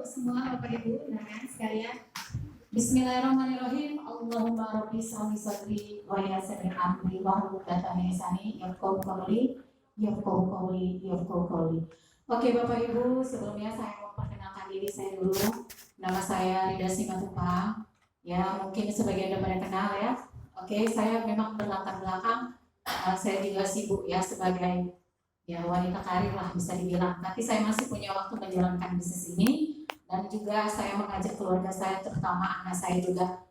semua Bapak Ibu rekan sekalian. Bismillahirrahmanirrahim. Allahumma rabbi sholli sadri wa yassir amri wahlul 'uqdatam min lisani yafqahu qawli. Oke Bapak Ibu, sebelumnya saya mau perkenalkan diri saya dulu. Nama saya Rida Simatupang. Ya, mungkin sebagian pada kenal ya. Oke, saya memang berlatar belakang. Saya juga sibuk ya sebagai wanita karir lah bisa dibilang. Tapi saya masih punya waktu menjalankan bisnis ini, dan juga saya mengajak keluarga saya, terutama anak saya juga,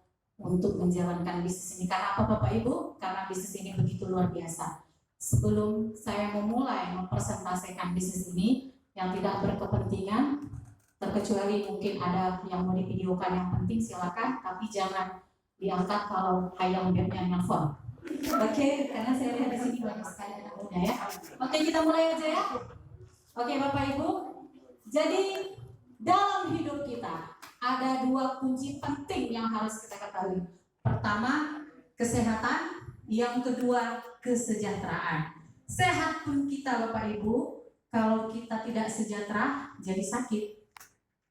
untuk menjalankan bisnis ini. Karena apa Bapak Ibu? Karena bisnis ini begitu luar biasa. Sebelum saya memulai mempresentasikan bisnis ini yang tidak berkepentingan, terkecuali mungkin ada yang mau divideokan yang penting silakan, tapi jangan diangkat kalau ayam webnya nelfon. Oke, karena saya lihat di sini banyak sekali anak muda ya. Oke, kita mulai aja ya. Oke, Bapak Ibu. Jadi dalam hidup kita ada dua kunci penting yang harus kita ketahui. Pertama, kesehatan. Yang kedua, kesejahteraan. Sehat pun kita Bapak Ibu, kalau kita tidak sejahtera jadi sakit,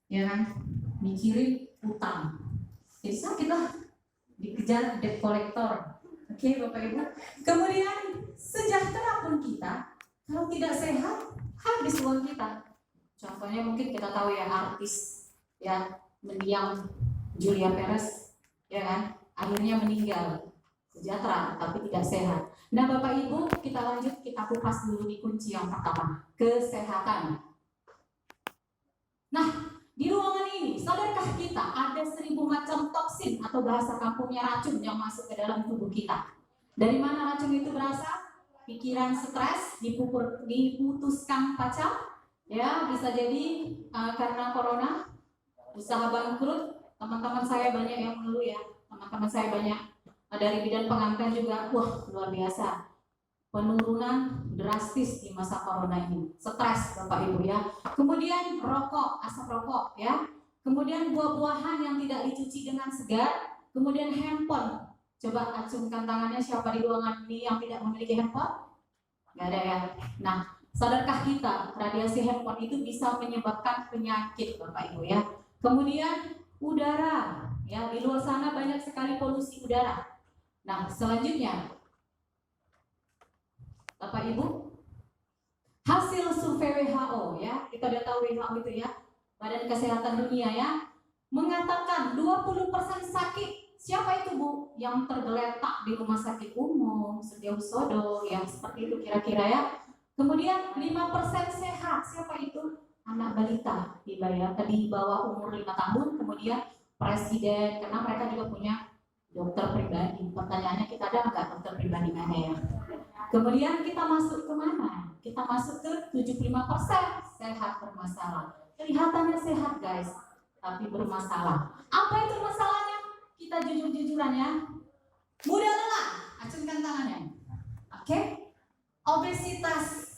ya kan? Mikirin utang, jadi sakit lah. Dikejar debt collector. Oke Bapak Ibu. Kemudian sejahtera pun kita, kalau tidak sehat habis uang kita. Contohnya mungkin kita tahu ya, artis ya, mendiang Julia Perez ya kan, akhirnya meninggal. Sejahtera tapi tidak sehat. Nah Bapak Ibu, kita lanjut, kita kupas dulu di kunci yang pertama, kesehatan. Nah, di ruangan ini, sadarkah kita ada 1000 macam toksin atau bahasa kampungnya racun yang masuk ke dalam tubuh kita? Dari mana racun itu berasal? Pikiran stres, diputuskan pacar, ya bisa jadi karena corona, usaha bangkrut. Teman-teman saya banyak yang mengeluh ya, teman-teman saya banyak dari bidang pengantin juga, wah luar biasa. Penurunan drastis di masa corona ini, stres Bapak Ibu ya. Kemudian rokok, asap rokok ya. Kemudian buah-buahan yang tidak dicuci dengan segar. Kemudian handphone. Coba acungkan tangannya siapa di ruangan ini yang tidak memiliki handphone? Gak ada ya. Nah, sadarkah kita radiasi handphone itu bisa menyebabkan penyakit Bapak Ibu ya. Kemudian udara ya, di luar sana banyak sekali polusi udara. Nah, selanjutnya Bapak Ibu, hasil survei WHO ya, kita udah tahu WHO itu ya, Badan Kesehatan Dunia ya, mengatakan 20% sakit. Siapa itu Bu? Yang tergeletak di rumah sakit umum, Setiausodo yang seperti itu kira-kira ya. Kemudian 5% sehat. Siapa itu? Anak balita di bawah umur 5 tahun. Kemudian presiden, karena mereka juga punya dokter pribadi. Pertanyaannya, kita ada nggak dokter pribadi mana ya? Kemudian kita masuk ke mana? Kita masuk ke 75% sehat bermasalah. Kelihatannya sehat guys, tapi bermasalah. Apa itu masalahnya? Kita jujur-jujuran ya. Mudah lelah, acungkan tangannya. Oke? Obesitas.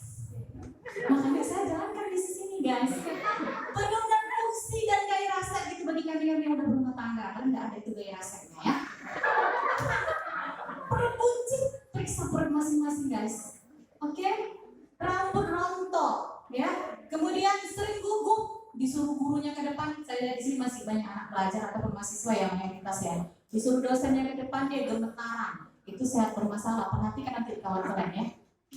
Makanya saya jalankan di sini guys. Penuh dan fungsi dan gairah rasa gitu bagi kalian yang udah berumah tangga. Kan nggak ada itu gairah rasanya ya. Perut buncit, periksa perut masing-masing guys. Oke? Rambut rontok ya. Kemudian sering gugup, disuruh gurunya ke depan. Saya lihat di sini masih banyak anak pelajar ataupun mahasiswa yang mayoritas ya. Disuruh dosennya ke depan, dia gemetaran. Itu sehat bermasalah. Perhatikan nanti kawan-kawan ya.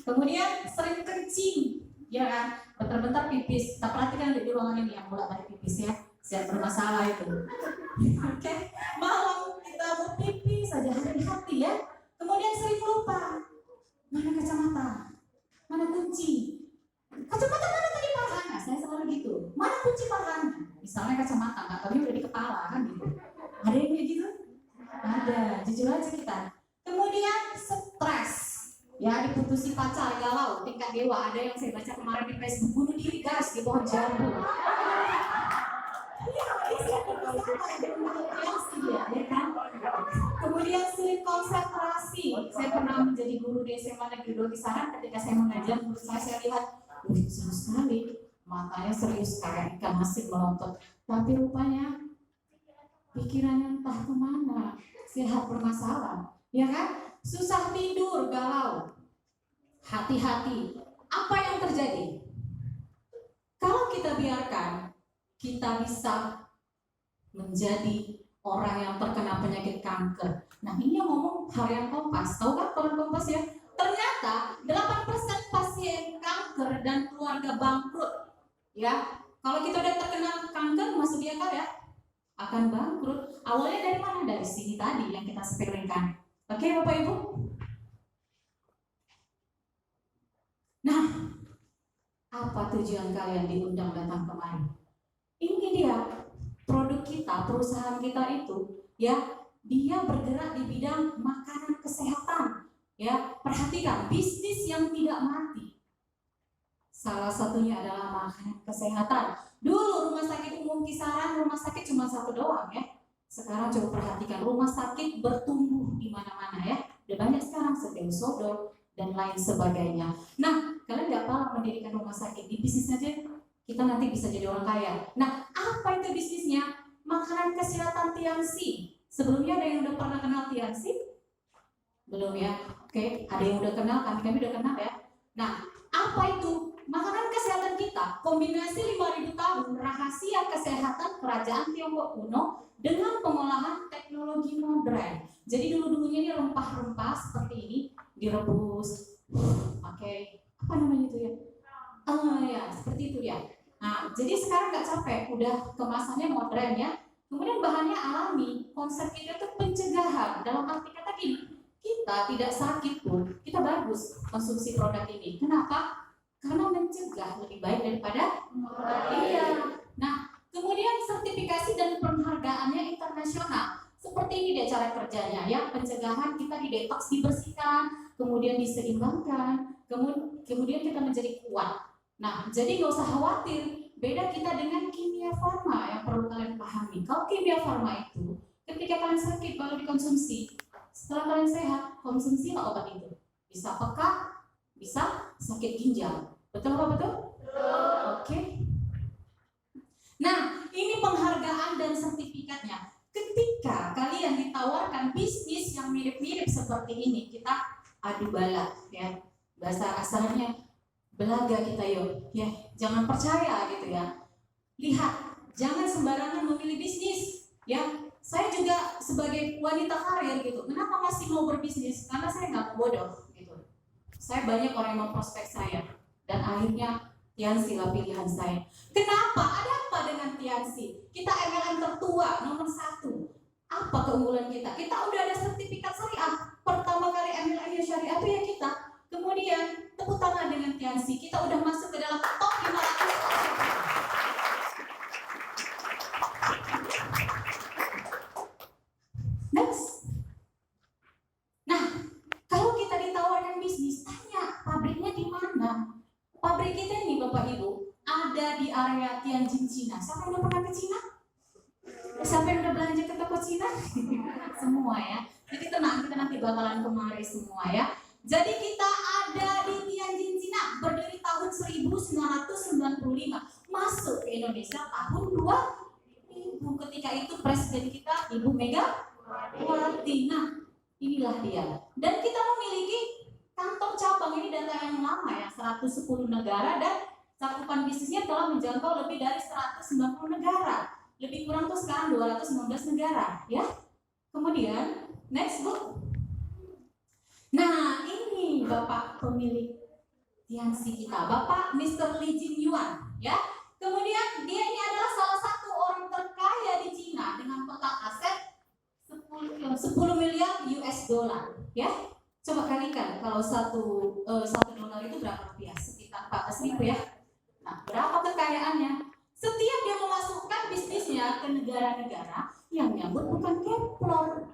Kemudian sering kencing, ya kan? Bentar-bentar pipis. Kita perhatikan di ruangan ini yang bolak-balik pipis ya. Sehat bermasalah itu. Oke? Malam kita mau pipis saja, hati-hati ya. Kemudian sering lupa. Mana kacamata? Mana kunci? Kacamata mana tadi parhana? Saya selalu gitu. Mana kunci parhana? Misalnya kacamata, nggak tahu udah di kepala kan gitu. Ada yang kayak gitu? Ada. Jujur aja kita. Kemudian stres. Ya, diputusi pacar, galau, tingkat dewa. Ada yang saya baca kemarin di Facebook, bunuh diri guys di pohon jambu. Ya kan? Kemudian sulit konsentrasi. Saya pernah menjadi guru di SMA Negeri 2 Kisaran. Ketika saya mengajar, guru saya lihat, seru sekali, matanya serius kayak ikan asin melontot. Tapi rupanya pikirannya entah kemana, sehat bermasalah, ya kan? Susah tidur, galau. Hati-hati. Apa yang terjadi? Kalau kita biarkan kita bisa menjadi orang yang terkena penyakit kanker. Nah, ini yang ngomong Harian Kompas. Tahu kan Harian Kompas ya? Ternyata 8% pasien kanker dan keluarga bangkrut. Ya, kalau kita udah terkena kanker, masuk di akal ya, akan bangkrut. Awalnya dari mana? Dari sini tadi yang kita sepelekan. Oke, Bapak Ibu? Nah, apa tujuan kalian diundang datang kemari? Ini dia, produk kita, perusahaan kita itu, ya, dia bergerak di bidang makanan kesehatan. Ya, perhatikan, bisnis yang tidak mati. Salah satunya adalah makanan kesehatan. Dulu rumah sakit umum kisaran rumah sakit cuma satu doang ya. Sekarang coba perhatikan, rumah sakit bertumbuh di mana-mana ya. Udah banyak sekarang, Setiausodo dan lain sebagainya. Nah, kalian nggak apa mendirikan rumah sakit, di bisnis aja kita nanti bisa jadi orang kaya. Nah, apa itu bisnisnya? Makanan kesehatan Tianxi. Sebelumnya ada yang udah pernah kenal Tianxi? Belum ya? Oke, ada yang udah kenal, kami udah kenal ya. Nah, apa itu? Makanan kesehatan kita, kombinasi 5.000 tahun rahasia kesehatan kerajaan Tiongkok kuno dengan pengolahan teknologi modern. Jadi dulu-dulunya ini rempah-rempah seperti ini direbus, pakai apa namanya itu ya? Ya, seperti itu ya. Nah, jadi sekarang nggak capek, udah kemasannya modern ya. Kemudian bahannya alami, konsep kita itu pencegahan. Dalam arti kata gini, kita tidak sakit pun, kita bagus konsumsi produk ini. Kenapa? Karena mencegah lebih baik daripada iya. Nah, kemudian sertifikasi dan penghargaannya internasional. Seperti ini dia cara kerjanya ya, pencegahan kita didetoks, dibersihkan, kemudian diseimbangkan, kemudian kita menjadi kuat. Nah, jadi nggak usah khawatir. Beda kita dengan kimia farma yang perlu kalian pahami. Kalau kimia farma itu, ketika kalian sakit baru dikonsumsi. Setelah kalian sehat, konsumsilah obat itu. Bisa peka, bisa sakit ginjal. Betul apa betul? Oke. Nah, ini penghargaan dan sertifikatnya. Ketika kalian ditawarkan bisnis yang mirip-mirip seperti ini, kita adu bala ya. Bahasa asalnya belaga kita yuk. Ya, jangan percaya gitu ya. Lihat, jangan sembarangan memilih bisnis ya. Saya juga sebagai wanita karir gitu. Kenapa masih mau berbisnis? Karena saya nggak bodoh gitu. Saya banyak orang yang memprospek saya. Dan akhirnya Tianxi lah pilihan saya. Kenapa? Ada apa dengan Tianxi? Kita MLM tertua nomor 1. Apa keunggulan kita? Kita udah ada sertifikat syariah. Pertama kali MLM syariah itu ya kita. Kemudian tepuk tangan dengan Tianxi. Kita udah masuk ke dalam top 500. Next. Nah, kalau kita ditawarkan bisnis, tanya pabriknya di mana? Pabrik kita ini Bapak Ibu ada di area Tianjin, Cina. Siapa yang udah pernah ke Cina? Siapa yang udah belanja ke toko Cina? Semua ya. Jadi tenang, kita nanti bakalan kemari semua ya. Jadi kita ada di Tianjin, Cina, berdiri tahun 1995, masuk ke Indonesia tahun 2000. Ketika itu presiden kita Ibu Megawati. Nah, inilah dia. Dan kita memiliki kantor cabang, ini data yang lama ya, 110 negara dan cakupan bisnisnya telah menjangkau lebih dari 190 negara. Lebih kurang tuh sekarang 219 negara ya. Kemudian next Bu. Nah, ini Bapak pemilik Tianxi kita, Bapak Mr. Li Jingyuan ya. Kemudian dia ini adalah salah satu orang terkaya di Cina dengan total aset 10 miliar US dollar ya. Coba kalikan kalau satu dolar itu berapa rupiah? Sekitar 14.000 ya. Nah, berapa kekayaannya? Setiap dia memasukkan bisnisnya ke negara-negara, yang nyambut bukan Kepler,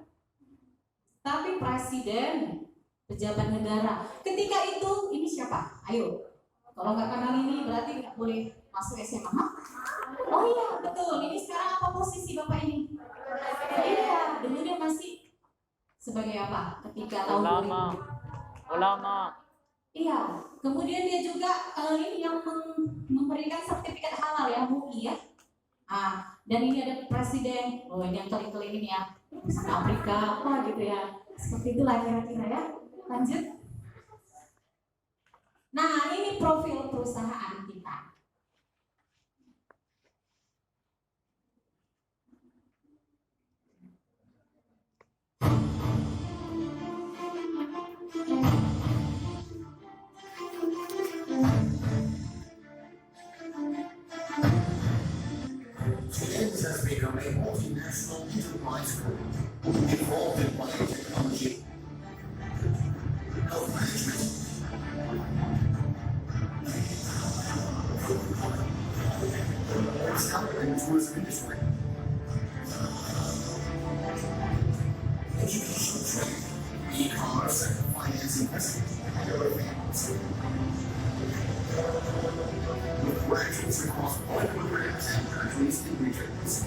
tapi presiden, pejabat negara. Ketika itu, ini siapa? Ayo. Kalau nggak kenal ini berarti nggak boleh masuk SMA. Oh iya, betul. Ini sekarang apa posisi Bapak ini? Iya, dulu dia masih sebagai apa? Ketika tahun Ulama. Iya, kemudian dia juga ini yang memberikan sertifikat halal ya, MUI ya. Dan ini ada presiden, ini yang teling-teling ini ya, Afrika apa gitu ya. Seperti itulah kira-kira ya. Lanjut. Nah, ini profil perusahaan kita. involved in biotechnology, health management, travel and tourism industry, education training, e-commerce and finance investment, and other fields. With graduates across all programs and countries and regions.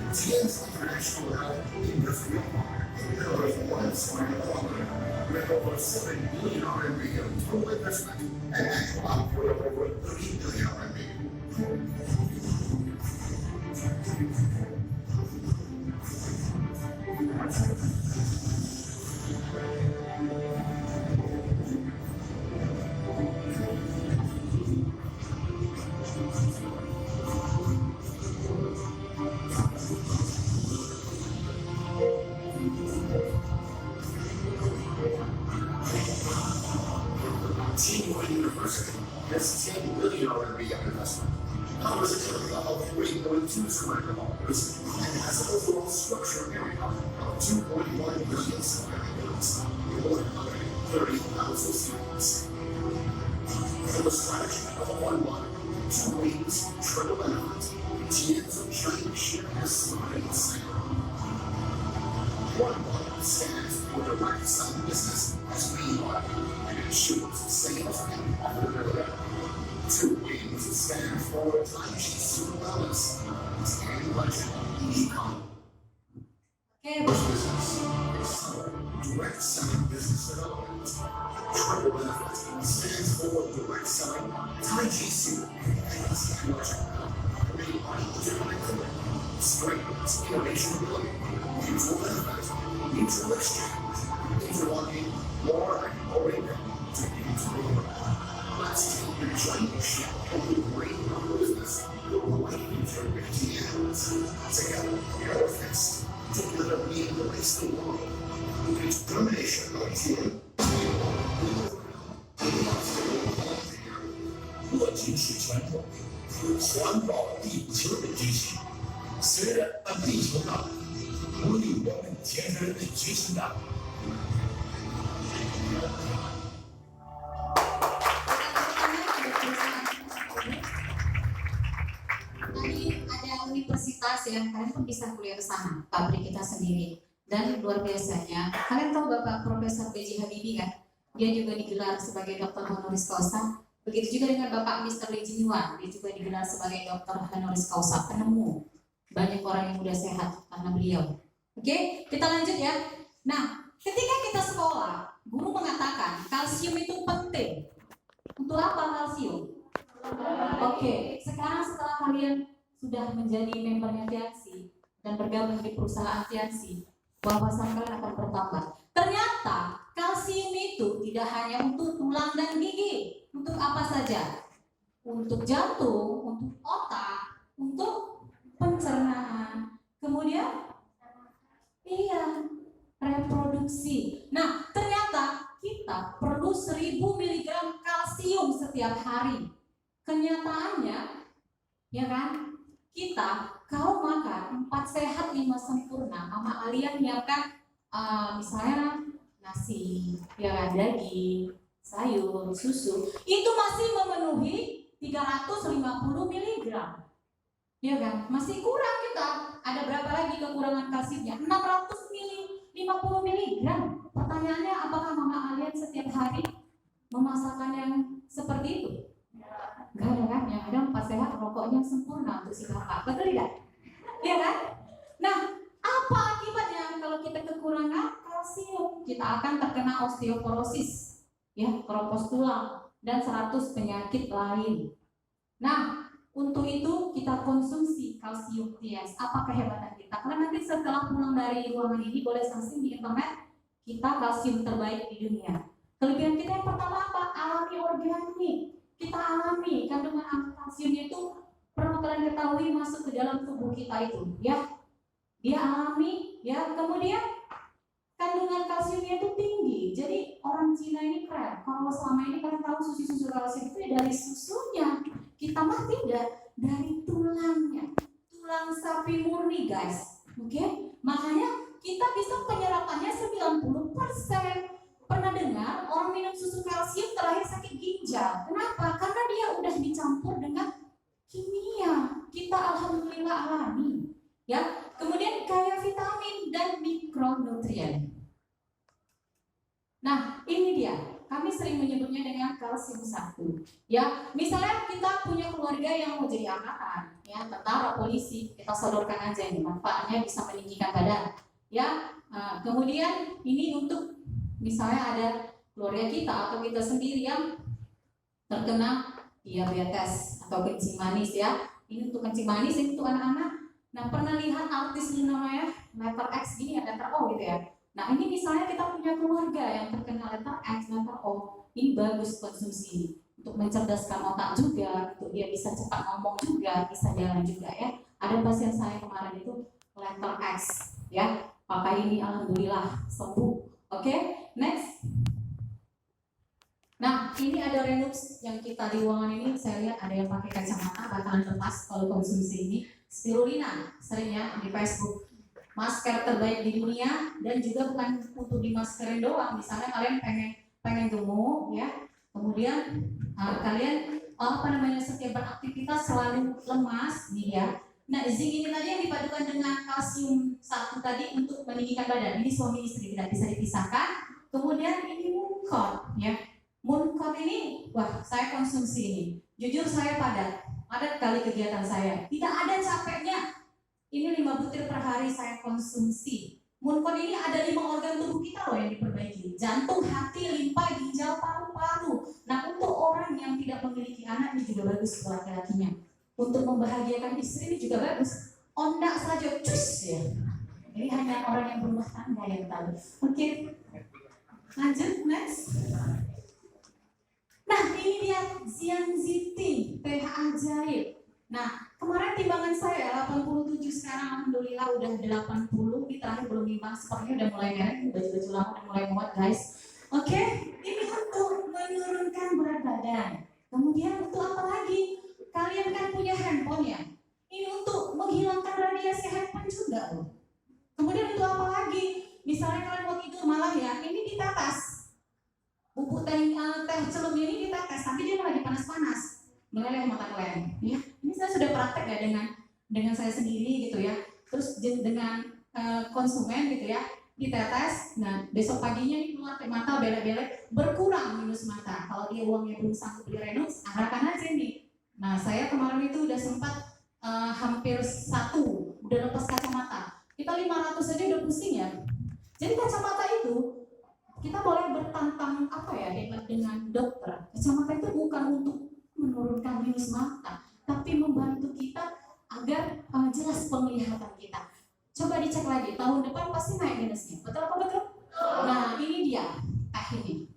TN's International Health Industrial Park delivers one smart quality with over 7 billion RMB of total investment and annual output of over 30 billion RMB. Tsinghua University has 10 billion RMB of investment, covers a area of 3.2 square kilometers, and has an overall structural area of 2.1 billion square meters, with 130,000 students. For the strategy of one body, two wings, triple element, TN's China ship has started its cycle. One body stands for direct selling business as we body, and ensures sales and profitability. Two wings stand for Taiji Wellness, and budget e-com. Oke, Business, direct selling business development. Triple benefit stands for direct selling Taiji and budget. Strengthens innovation ability, mutual benefit, mutual exchange, interlocking more and more income to mutual. Let's take the giant ship and the great business, the right future with TNs. Together, we are fixed to deliver and embrace the world. With determination of TN, 我支持传统，环保地球的支持。虽然地球大，不离我们天然的决心大。Tadi ada universitas ya, kalian pun bisa kuliah ke sana, pabrik kita sendiri. Dan luar biasanya, kalian tahu Bapak Profesor B.J. Habibie kan? Dia juga digelar sebagai doktor honoris causa. Begitu juga dengan Bapak Mr. Lee Jin-wan, dia juga digelar sebagai doktor honoris causa, penemu banyak orang yang mudah sehat karena beliau. Oke, kita lanjut ya. Nah, ketika kita sekolah, guru mengatakan kalsium itu penting. Untuk apa kalsium? Oke, sekarang setelah kalian sudah menjadi membernya Tiansi dan bergabung di perusahaan Tiansi, wawasan kalian akan bertambah. Ternyata kalsium itu tidak hanya untuk tulang dan gigi. Untuk apa saja? Untuk jantung, untuk otak, untuk pencernaan. Kemudian, reproduksi. Nah, ternyata kita perlu 1000 mg kalsium setiap hari. Kenyataannya, ya kan, kita kalau makan 4 sehat 5 sempurna, Mama Alia menyiapkan misalnya nasi, ya kan, daging, sayur, susu, itu masih memenuhi 350 mg. Ya kan, masih kurang kita. Ada berapa lagi kekurangan kalsiumnya? 650 mg. Pertanyaannya, apakah Mama Alia setiap hari memasakkan yang seperti itu? Gak ada kan, yang ada 4 sehat rokoknya sempurna untuk si kakak, betul tidak? Iya kan? Nah, apa akibatnya kalau kita kekurangan kalsium? Kita akan terkena osteoporosis, ya, keropos tulang, dan 100 penyakit lain. Nah, untuk itu kita konsumsi kalsium TS. Apa kehebatan kita? Karena nanti setelah pulang dari ruangan ini boleh searching di internet, kita kalsium terbaik di dunia. Kelebihan kita yang pertama apa? Alami organik. Kita alami kandungan kalsium itu pernah kalian ketahui masuk ke dalam tubuh kita itu, ya. Dia alami, ya. Kemudian kandungan kalsiumnya itu tinggi. Jadi orang Cina ini keren. Kalau selama ini kalian tahu susu kalsium itu ya dari susunya. Kita mah tidak, dari tulangnya. Tulang sapi murni guys. Oke? Makanya kita bisa penyerapannya 90%. Pernah dengar orang minum susu kalsium terakhir sakit ginjal? Kenapa? Karena dia udah dicampur dengan kimia. Kita alhamdulillah alami. Ya, kemudian kaya vitamin dan mikronutrien. Nah, ini dia. Kami sering menyebutnya dengan kalsium 1. Ya, misalnya kita punya keluarga yang mau jadi angkatan, ya, tentara, polisi, kita sodorkan aja ini. Manfaatnya bisa meninggikan badan. Ya, kemudian ini untuk misalnya ada keluarga kita atau kita sendiri yang terkena diabetes atau kencing manis ya. Ini untuk kencing manis, ini untuk anak-anak. Nah, pernah lihat artis ini namanya letter X gini ya, letter O gitu ya. Nah, ini misalnya kita punya keluarga yang terkena letter X, letter O. Ini bagus konsumsi untuk mencerdaskan otak juga, untuk dia bisa cepat ngomong juga, bisa jalan juga ya. Ada pasien saya kemarin itu letter X ya. Pakai ini alhamdulillah sembuh. Oke, next. Nah, ini ada Renux yang kita di ruangan ini, saya lihat ada yang pakai kacamata, bakalan lepas kalau konsumsi ini. Spirulina, sering ya di Facebook. Masker terbaik di dunia dan juga bukan untuk dimaskerin doang. Misalnya kalian pengen gemuk ya, kemudian kalian setiap beraktivitas selalu lemas nih ya. Nah, zinc ini tadi yang dipadukan dengan kalsium 1 tadi untuk meninggikan badan. Ini suami istri tidak bisa dipisahkan. Kemudian ini Mooncott ya. Mooncott ini, wah saya konsumsi ini. Jujur saya padat kali kegiatan saya. Tidak ada capeknya. Ini 5 butir per hari saya konsumsi. Mooncott ini ada 5 organ tubuh kita loh yang diperbaiki. Jantung, hati, limpa, ginjal, paru-paru. Nah, untuk orang yang tidak memiliki anak ini juga bagus buat laki-lakinya. Untuk membahagiakan istri ini juga bagus. Ondak saja, cus ya. Ini hanya orang yang berumah tangga yang tahu. Oke, lanjut next. Nah, ini dia Zianziti, TH ajaib. Nah, kemarin timbangan saya 87, sekarang alhamdulillah udah 80. Di terakhir belum timbang, sepertinya udah mulai merah, baju-baju lama udah mulai muat guys. Oke, ini untuk menurunkan berat badan. Kemudian untuk apa lagi? Kalian kan punya handphone ya? Ini untuk menghilangkan radiasi handphone juga loh. Kemudian untuk apa lagi? Misalnya kalian mau tidur malam ya, ini ditetes. Bubuk teh celup ini ditetes, tapi dia lagi panas-panas. Meleleh mata kalian. Ya, ini saya sudah praktek ya dengan saya sendiri gitu ya. Terus dengan konsumen gitu ya, ditetes. Nah, besok paginya ini keluar mata belek-belek, berkurang minus mata. Kalau dia uangnya belum sanggup beli Renux, arahkan aja nih. Nah, saya kemarin itu udah sempat hampir 1, udah lepas kacamata. Kita 500 aja udah pusing ya. Jadi kacamata itu kita boleh bertantang dengan dokter. Kacamata itu bukan untuk menurunkan minus mata, tapi membantu kita agar jelas penglihatan kita. Coba dicek lagi, tahun depan pasti naik minusnya. Betul apa betul? Nah, ini dia teh ini.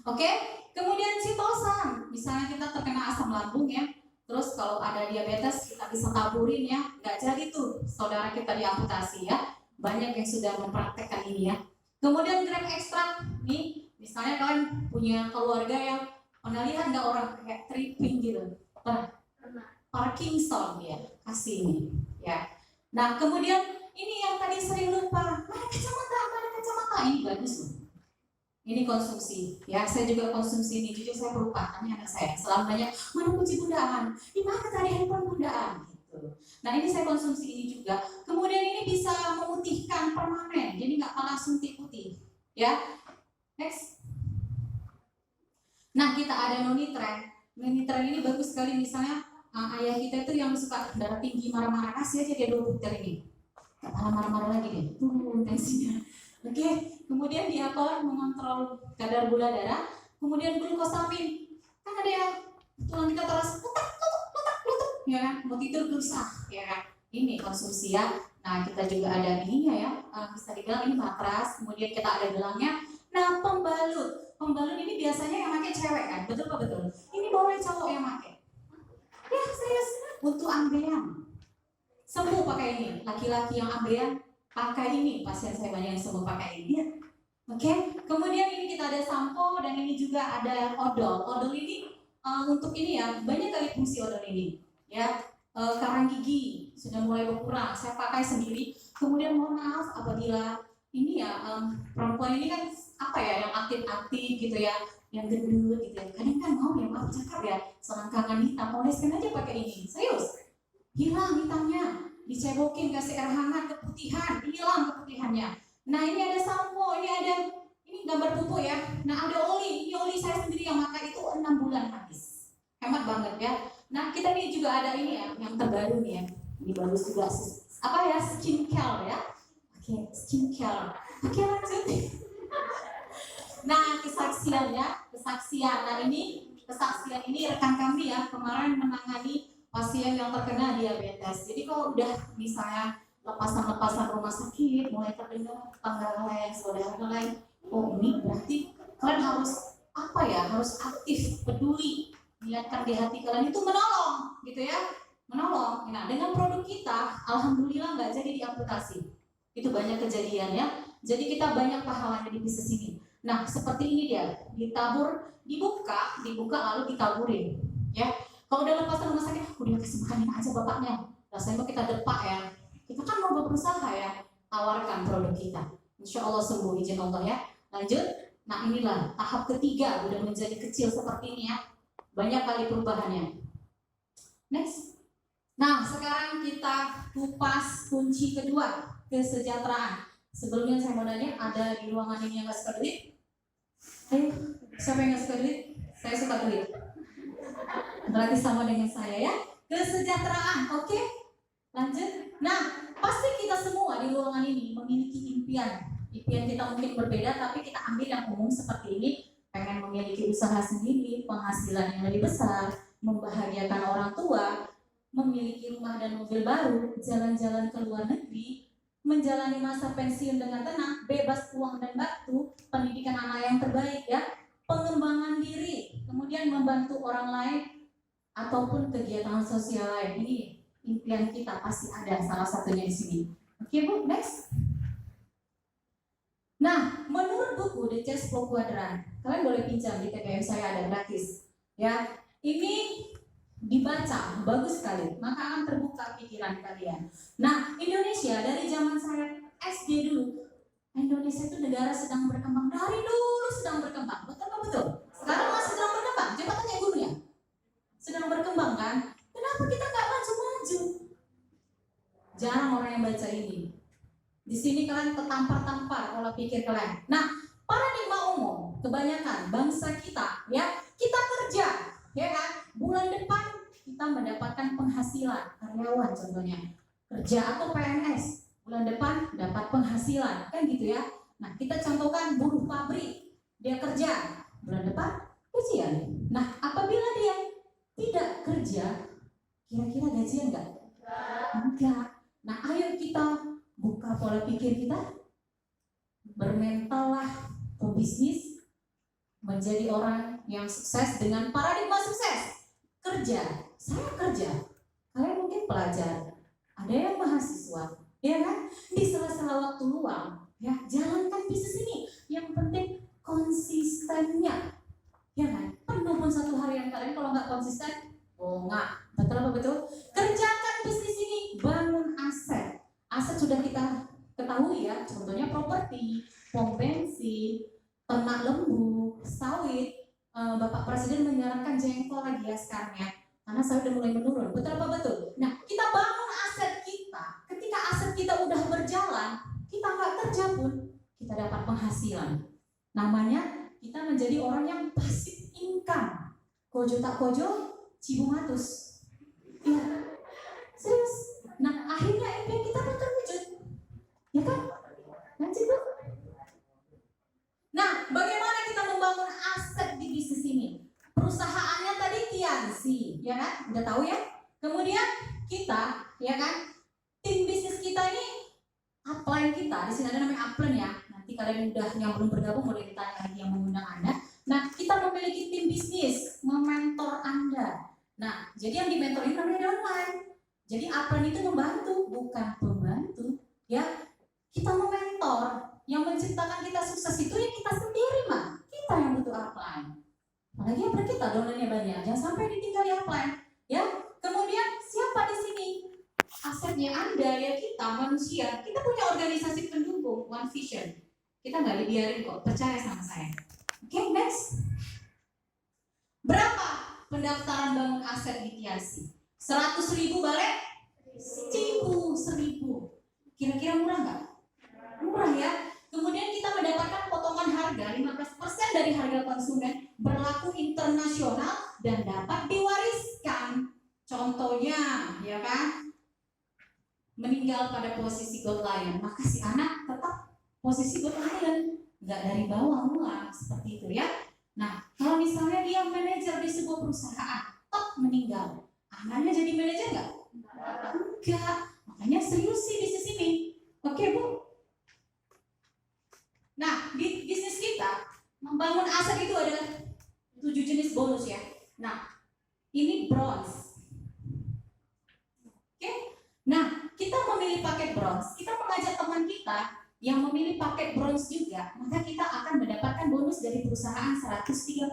Oke, kemudian sitosan. Misalnya kita terkena asam lambung ya, terus kalau ada diabetes kita bisa taburin ya. Nggak jadi tuh saudara kita diamputasi ya. Banyak yang sudah mempraktekkan ini ya. Kemudian grab ekstrak nih, misalnya kalian punya keluarga yang pernah lihat nggak orang kayak tripping gitu? Parkinson ya, kasih ini ya. Nah, kemudian ini yang tadi sering lupa, mana kacamata, ini bagus loh. Ini konsumsi, ya saya juga konsumsi ini, jujur saya pelupa, tanya anak saya, selalu nanya, mana kunci bundaan, di mana tadi handphone bundaan, gitu. Nah ini saya konsumsi ini juga, kemudian ini bisa memutihkan permanen, jadi nggak kalah suntik putih, ya. Next. Nah kita ada nonitren ini bagus sekali, misalnya ayah kita itu yang suka darah tinggi marah-marah, kasih aja dia 2 butir ini, nggak kalah marah-marah lagi deh, tensinya. Oke, kemudian dia mengontrol kadar gula darah, kemudian glukosamin. Kan ada yang tulang kita terasa lutuk, ya kan? Mau tidur gelisah, ya kan? Ini konsumsi ya. Nah, kita juga ada ininya ya, bisa dibilang ini matras, kemudian kita ada gelangnya. Nah, pembalut ini biasanya yang pakai cewek kan? Betul apa betul? Ini boleh cowok yang pakai. Ya, serius. Untuk ambeien. Sembuh pakai ini, laki-laki yang ambeien. pakai ini, pasien saya banyak yang semua pakai ini ya. Oke, kemudian ini kita ada sampo dan ini juga ada odol. Odol ini untuk ini ya, banyak kali fungsi odol ini. Ya, karang gigi sudah mulai berkurang. Saya pakai sendiri. Kemudian mohon maaf apabila ini ya perempuan ini kan apa ya yang aktif-aktif gitu ya, yang gendut gitu ya. Kadang kan mau ya maaf cakap ya, selangkangan hitam, oleskan aja pakai ini. Serius, hilang hitamnya. Dicebokin kasih air hangat keputihan, hilang keputihannya. Nah ini ada sampo, ini gambar pupuk ya. Nah ada oli, ini oli saya sendiri yang pakai itu 6 bulan habis. Hemat banget ya. Nah kita ini juga ada ini ya, yang terbaru nih ya. Ini bagus juga apa ya, skincare ya. Oke, skincare. Oke lanjut. Nah kesaksian. Nah ini kesaksian ini rekan kami ya kemarin menangani pasien yang terkena diabetes. Jadi kalau udah misalnya lepasan-lepasan rumah sakit mulai terdengar tetangga lain, saudara lain, oh ini berarti kalian harus apa ya, harus aktif, peduli, niatkan di hati kalian itu menolong, gitu ya, menolong. Nah dengan produk kita, alhamdulillah nggak jadi diamputasi. Itu banyak kejadian ya. Jadi kita banyak pahalanya di bisnis ini. Nah seperti ini dia, ditabur, dibuka lalu ditaburin, ya. Kalau udah lepas rumah sakit, udah kesempatan aja bapaknya. Rasanya kita depak ya. Kita kan mau berusaha ya, tawarkan produk kita. Insya Allah sembuh, izin Allah ya. Lanjut. Nah inilah tahap ketiga, udah menjadi kecil seperti ini ya. Banyak kali perubahannya. Next. Nah sekarang kita kupas kunci kedua, kesejahteraan. Sebelumnya saya mau nanya, ada di ruangan ini yang gak suka duit? Ayo, siapa yang gak suka duit? Saya suka duit. Berarti sama dengan saya ya. Kesejahteraan, oke? Lanjut. Nah, pasti kita semua di ruangan ini memiliki impian. Impian kita mungkin berbeda, tapi kita ambil yang umum seperti ini. Pengen memiliki usaha sendiri, penghasilan yang lebih besar, membahagiakan orang tua, memiliki rumah dan mobil baru, jalan-jalan ke luar negeri, menjalani masa pensiun dengan tenang, bebas uang dan batu, pendidikan anak yang terbaik ya, pengembangan diri, kemudian membantu orang lain, ataupun kegiatan sosial lain. Ini impian kita pasti ada salah satunya di sini. Oke Bu, next. Nah, menurut buku The Cash Flow Quadrant, kalian boleh pinjam di TPM saya ada gratis. Ya, ini dibaca bagus sekali, maka akan terbuka pikiran kalian. Nah, Indonesia dari zaman saya SD dulu, Indonesia itu negara sedang berkembang, dari dulu sedang berkembang, betul nggak betul? Sekarang masih sedang berkembang, coba tanya gurunya. Sedang berkembang kan? Kenapa kita nggak maju-maju? Jarang orang yang baca ini. Di sini kalian tertampar-tampar pola pikir kalian. Nah, paradigma umum kebanyakan bangsa kita, ya kita kerja, ya kan? Bulan depan kita mendapatkan penghasilan karyawan contohnya, kerja atau PNS. Bulan depan dapat penghasilan, kan gitu ya. Nah, kita contohkan buruh pabrik, dia kerja, bulan depan gajian. Nah, apabila dia tidak kerja, kira-kira gajian enggak? Enggak. Nah, ayo kita buka pola pikir kita, bermentallah pebisnis, menjadi orang yang sukses dengan paradigma sukses. Kerja, saya kerja, kalian mungkin pelajar, ada yang mahasiswa, ya kan? Di sela-sela waktu luang, ya jalankan bisnis ini. Yang penting konsistennya, ya kan? Penuh pun satu harian kalian kalau nggak konsisten, oh nggak, betul apa betul? Kerjakan bisnis ini, bangun aset. Aset sudah kita ketahui ya, contohnya properti, pom bensin, ternak lembu, sawit. Bapak Presiden menyarankan jengkol lagi ya sekarang ya, karena sawit udah mulai menurun, betul apa betul? Nah, kita bangun aset kita. Ketika aset kita udah berjalan, kita nggak kerja pun, kita dapat penghasilan. Namanya kita menjadi orang yang passive income. Kojo tak kojo, cibumatus. Ya, serius. Nah, akhirnya impian kita pun terwujud, ya kan? Lanjut Bu. Nah, bagaimana kita membangun aset di bisnis ini? Perusahaannya tadi Tiansi, ya kan? Udah tahu ya? Kemudian kita, ya kan? Tim bisnis kita ini, upline kita, di sini ada namanya upline ya. Nanti kalian udah yang belum bergabung boleh ditanya lagi yang mengundang Anda. Nah, kita memiliki tim bisnis, mementor Anda. Nah, jadi yang dimentorin namanya downline. Jadi upline itu membantu, bukan pembantu, ya. Kita mementor, yang menciptakan kita sukses itu ya kita sendiri mah. Kita yang butuh upline. Apalagi yang kita downline-nya banyak, jangan sampai ditinggal di upline. Ya, kemudian siapa di sini? Asetnya Anda ya kita manusia. Kita punya organisasi pendukung One Vision. Kita nggak dibiarin kok, percaya sama saya. Oke, next. Berapa pendaftaran bangun aset di TIC? 100.000 balik? 1.000. Kira-kira murah nggak? Murah ya. Kemudian kita mendapatkan potongan harga 15% dari harga konsumen, berlaku internasional dan dapat diwariskan. Contohnya, ya kan? Meninggal pada posisi gold lion, maka si anak tetap posisi gold lion, nggak dari bawah mula seperti itu ya. Nah, kalau misalnya dia manajer di sebuah perusahaan, tetap meninggal, anaknya jadi manajer nggak? Enggak. Makanya serius sih bisnis ini. Oke Bu. Nah, di bisnis kita membangun aset itu ada 7 jenis bonus ya. Nah, ini bronze. Oke. Nah, kita memilih paket bronze. Kita mengajak teman kita yang memilih paket bronze juga, maka kita akan mendapatkan bonus dari perusahaan 130.000.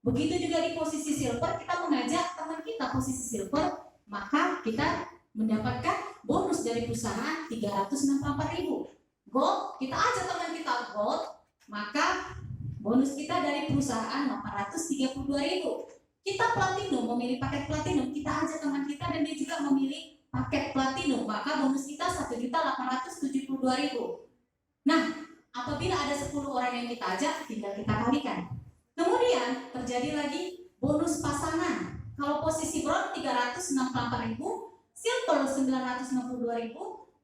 Begitu juga di posisi silver, kita mengajak teman kita posisi silver, maka kita mendapatkan bonus dari perusahaan 364.000. Gold, kita ajak teman kita gold, maka bonus kita dari perusahaan 832.000. Kita platinum, memilih paket platinum, kita ajak teman kita dan dia juga memilih paket platinum, maka bonus kita 1.872.000. Nah, apabila ada 10 orang yang kita ajak, tinggal kita kalikan. Kemudian terjadi lagi bonus pasangan. Kalau posisi bronze 364.000, silver 962.000,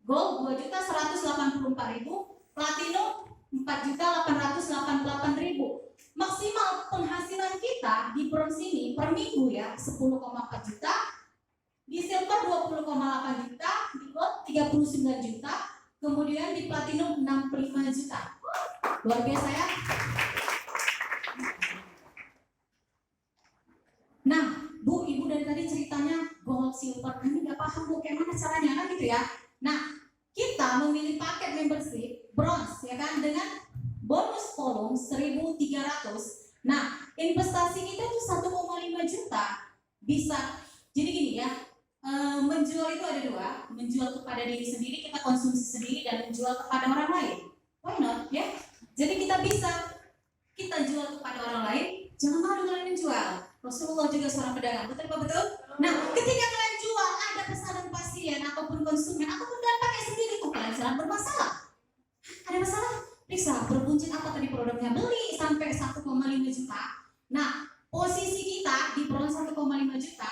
gold 2.184.000, platinum 4.888.000. Maksimal penghasilan kita di bronze ini per minggu ya 10,4 juta, di silver 20,8 juta, di gold 39 juta, kemudian di platinum 65 juta. Luar biasa ya. Nah, Bu, Ibu dari tadi ceritanya gold, silver, kami nggak paham Bu, kayak mana caranya kan gitu ya. Nah, kita memilih paket membership bronze ya kan dengan bonus volume 1.300. Nah, investasi kita itu 1,5 juta bisa. Jadi gini ya, menjual itu ada dua, menjual kepada diri sendiri, kita konsumsi sendiri, dan menjual kepada orang lain. Why not ya? Jadi kita jual kepada orang lain, jangan malu kalian menjual. Rasulullah juga seorang pedagang, betul? Nah, ketika kalian jual, ada pesanan pasien ataupun konsumen ataupun kalian pakai sendiri, kok kalian sedang bermasalah? Ada masalah? Periksa berbuncit apa tadi produknya, beli sampai 1,5 juta. Nah, posisi kita di bronze 1,5 juta,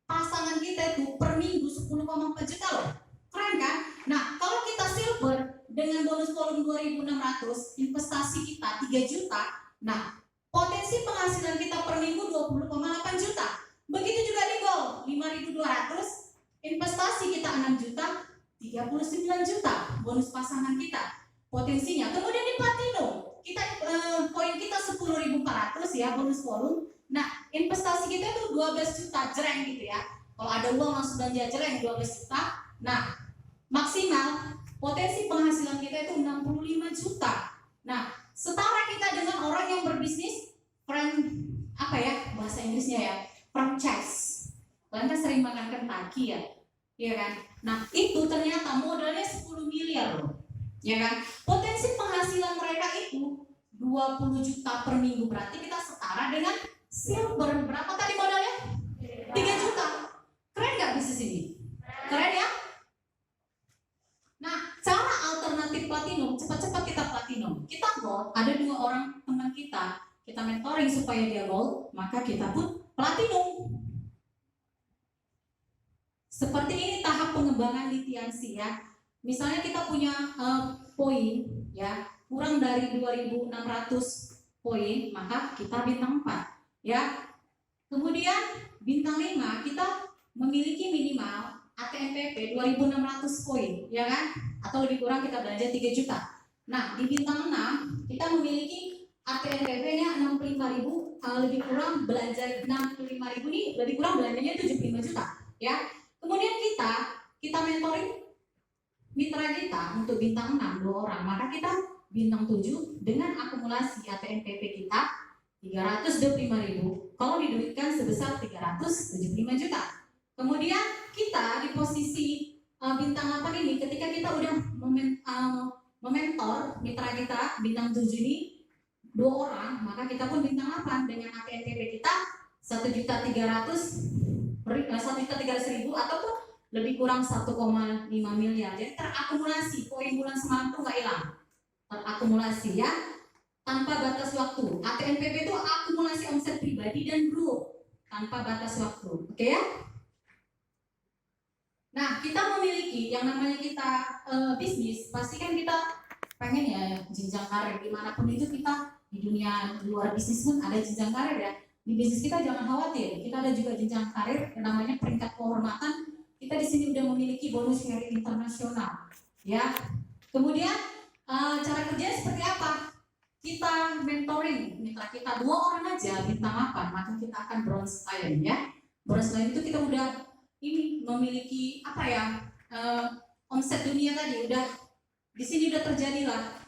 pasangan kita itu per minggu 10,4 juta loh. Keren kan? Nah, kalau kita silver dengan bonus volume 2.600, investasi kita 3 juta. Nah, potensi penghasilan kita per minggu 20,8 juta. Begitu juga di gold 5.200, investasi kita 6 juta, 39 juta bonus pasangan kita potensinya. Kemudian di platinum kita poin kita 10.400 ya bonus volume. Nah, investasi kita itu 12 juta jreng gitu ya. Kalau ada uang langsung belanja jreng 12 juta. Nah, maksimal potensi penghasilan kita itu 65 juta. Nah, setara kita dengan orang yang berbisnis bahasa Inggrisnya ya, franchise. Kalian kan sering makan Kentucky ya, iya kan? Nah, itu ternyata modalnya 10 miliar loh. Ya kan? Potensi penghasilan mereka itu 20 juta per minggu, berarti kita setara dengan silver. Berapa tadi modalnya? 3 juta. Keren nggak bisnis ini? Keren ya? Nah, cara alternatif platinum, cepat-cepat kita platinum. Kita gold, ada 2 orang teman kita mentoring supaya dia gold, maka kita pun platinum. Seperti ini tahap pengembangan di TIC ya. Misalnya kita punya poin ya, kurang dari 2.600 poin, maka kita bintang 4 ya. Kemudian bintang 5 kita memiliki minimal ATMPP 2.600 poin ya kan, atau lebih kurang kita belanja 3 juta. Nah, di bintang 6 kita memiliki ATMPP-nya 65.000, lebih kurang belanja 65.000 nih, lebih kurang belanjanya 75 juta ya. Kemudian kita mentoring mitra kita untuk bintang 6 2 orang, maka kita bintang 7 dengan akumulasi ATNPP kita 325.000 kalau diduitkan sebesar 375 juta. Kemudian kita di posisi bintang 8 ini ketika kita udah mementor mitra kita bintang 7 ini 2 orang, maka kita pun bintang 8 dengan ATNPP kita 1.300.000 ataupun lebih kurang 1,5 miliar. Jadi terakumulasi, poin bulan semalam tuh nggak hilang, terakumulasi ya, tanpa batas waktu. ATNPP itu akumulasi omset pribadi dan grup tanpa batas waktu, oke ya? Nah, kita memiliki yang namanya kita bisnis, pasti kan kita pengen ya jenjang karir dimanapun itu. Kita di dunia luar bisnis pun ada jenjang karir ya. Di bisnis kita jangan khawatir, kita ada juga jenjang karir yang namanya peringkat kehormatan. Kita di sini udah memiliki bonus sharing internasional, ya. Kemudian cara kerjanya seperti apa? Kita mentoring mitra kita 2 orang aja bintang 8, maka kita akan bronze lion ya. Bronze lion itu kita udah ini memiliki apa ya? Omset dunia tadi udah di sini udah terjadilah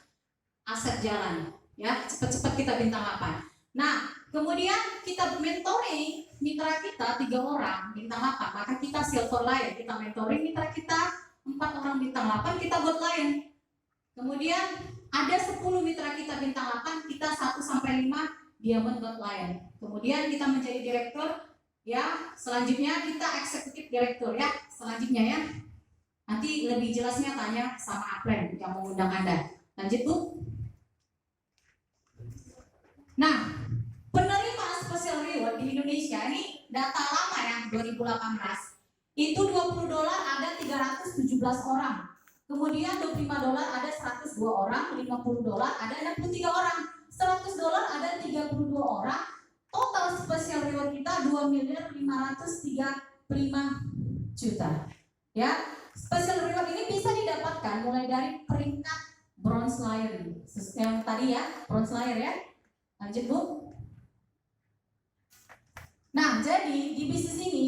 aset jalan ya. Cepat-cepat kita bintang 8. Nah, kemudian kita mentoring mitra kita 3 orang bintang 8, maka kita silver lion. Kita mentoring mitra kita 4 orang bintang 8, kita gold lion. Kemudian ada 10 mitra kita bintang 8, kita 1 sampai 5 diamond gold lion. Kemudian kita menjadi direktur ya. Selanjutnya kita eksekutif direktur ya. Selanjutnya ya. Nanti lebih jelasnya tanya sama Aplen yang mengundang Anda. Lanjut Bu. Nah, penerima special reward di Indonesia ini data lama ya 2018. Itu $20 ada 317 orang. Kemudian $25 ada 102 orang, $50 ada 63 orang, $100 ada 32 orang. Total special reward kita 2.535.000.000. Ya, special reward ini bisa didapatkan mulai dari peringkat bronze lion yang tadi ya, bronze lion ya. Lanjut Bu. Nah, jadi di bisnis ini